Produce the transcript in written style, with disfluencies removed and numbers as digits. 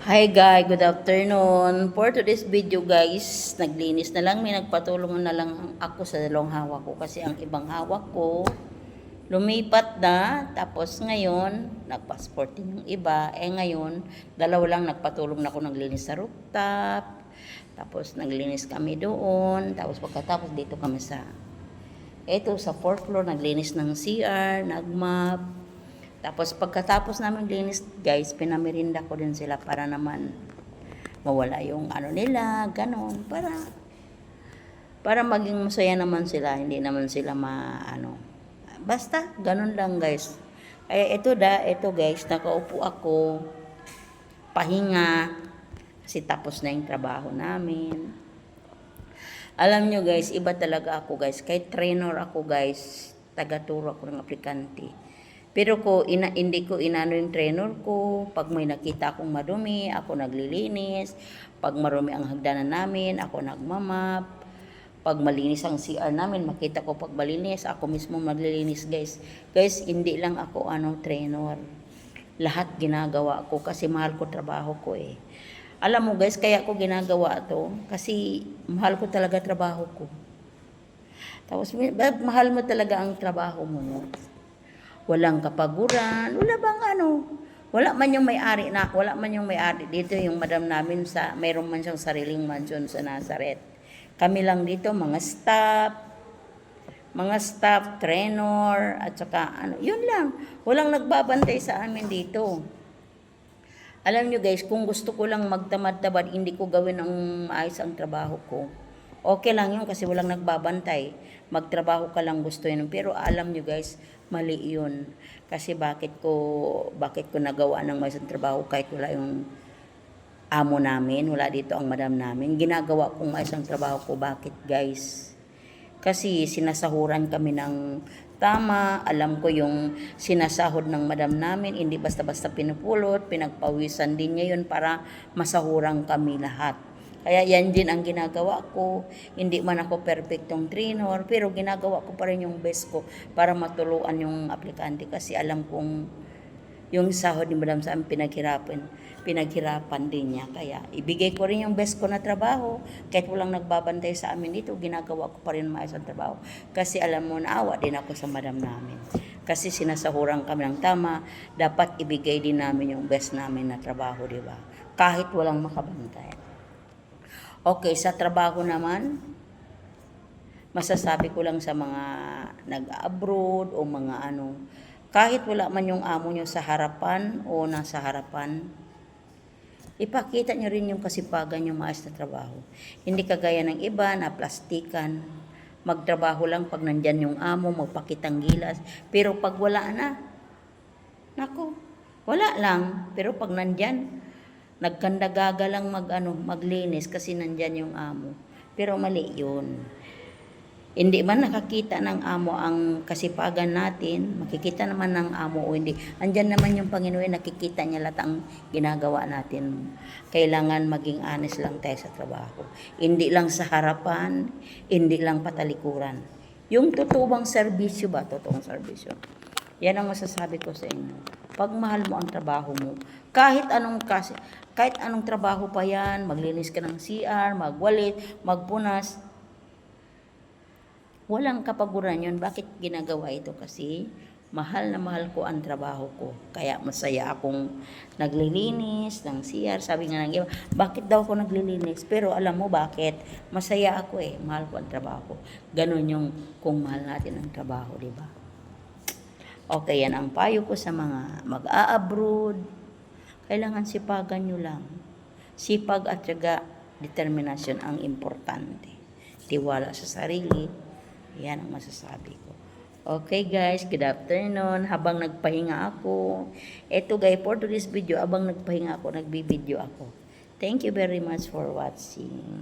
Hi guys, good afternoon. For today's video guys, naglinis na lang, may nagpatulong na lang ako sa dalawang hawak ko kasi ang ibang hawak ko lumipat na, tapos ngayon nagpasporting yung iba, ngayon dalawa lang nagpatulong na ako, naglinis sa rooftop, tapos naglinis kami doon, tapos pagkatapos dito kami sa 4th floor, naglinis ng CR, nagmap. Tapos pagkatapos namin linis guys, pinamirinda ko din sila para naman mawala yung ano nila, ganon, para maging masaya naman sila, hindi naman sila basta ganon lang guys. Ito guys, nakaupo ako, pahinga, kasi tapos na yung trabaho namin. Alam nyo guys, iba talaga ako guys, kahit trainer ako guys, taga-turo ako ng aplikante. Pero hindi ko inano yung trainer ko. Pag may nakita akong madumi, ako naglilinis. Pag marumi ang hagdanan namin, ako nagmamap. Pag malinis ang CR namin, makita ko pag malinis, ako mismo maglilinis guys. Guys, hindi lang ako trainer. Lahat ginagawa ko kasi mahal ko trabaho ko eh. Alam mo guys, kaya ko ginagawa to kasi mahal ko talaga trabaho ko. Tapos mahal mo talaga ang trabaho mo. Walang kapaguran, wala man yung may-ari dito, yung madam namin mayroon man siyang sariling mansion sa Nazareth. Kami lang dito, mga staff, trainer, at saka yun lang. Walang nagbabantay sa amin dito. Alam nyo guys, kung gusto ko lang magtamad-tamad, hindi ko gawin ang maayos ang trabaho ko. Okay lang yun kasi walang nagbabantay. Magtrabaho ka lang gusto yun. Pero alam nyo guys, mali yun. Kasi bakit ko nagawa ng maayos ang trabaho kahit wala yung amo namin, wala dito ang madam namin. Ginagawa kong maayos ang trabaho ko. Bakit guys? Kasi sinasahuran kami ng tama, alam ko yung sinasahod ng madam namin, hindi basta-basta pinupulot, pinagpawisan din niya yun para masahuran kami lahat. Kaya yan din ang ginagawa ko. Hindi man ako perfectong trainer, pero ginagawa ko pa rin yung best ko para matulungan yung aplikante kasi alam kong yung sahod ni Madam sa amin pinaghirapan din niya. Kaya ibigay ko rin yung best ko na trabaho. Kahit walang nagbabantay sa amin dito, ginagawa ko pa rin maayos ang trabaho. Kasi alam mo, naawa din ako sa madam namin. Kasi sinasahuran kami ng tama, dapat ibigay din namin yung best namin na trabaho, di ba? Kahit walang makabantay. Okay, sa trabaho naman, masasabi ko lang sa mga nag-abroad o mga kahit wala man yung amo nyo sa harapan o nasa harapan, ipakita nyo rin yung kasipagan yung maayos na trabaho. Hindi kagaya ng iba na plastikan, magtrabaho lang pag nandyan yung amo, magpakitang gilas, pero pag wala na, nako, wala lang, pero pag nandyan, nagkandagaga lang maglinis kasi nandyan yung amo. Pero mali yun. Hindi man nakakita ng amo ang kasipagan natin, makikita naman ng amo o hindi. Andyan naman yung Panginoon, nakikita niya lahat ang ginagawa natin. Kailangan maging honest lang tayo sa trabaho. Hindi lang sa harapan, hindi lang patalikuran. Yung totoong serbisyo ba? Totoong serbisyo. Yan ang masasabi ko sa inyo. Pag mahal mo ang trabaho mo, kahit anong trabaho pa yan, maglinis ka ng CR, magwalit, magpunas, walang kapaguran yun. Bakit ginagawa ito? Kasi mahal na mahal ko ang trabaho ko. Kaya masaya akong naglilinis ng CR. Sabi nga ng iba, bakit daw ako naglilinis? Pero alam mo bakit? Masaya ako eh. Mahal ko ang trabaho ko. Ganon yung kung mahal natin ang trabaho, di ba? Okay, yan ang payo ko sa mga mag-a-abroad. Kailangan sipagan nyo lang. Sipag at syaga, determinasyon ang importante. Tiwala sa sarili. Yan ang masasabi ko. Okay guys, good afternoon. Habang nagpahinga ako. Eto guys, for today's video, habang nagpahinga ako, nagbibideo ako. Thank you very much for watching.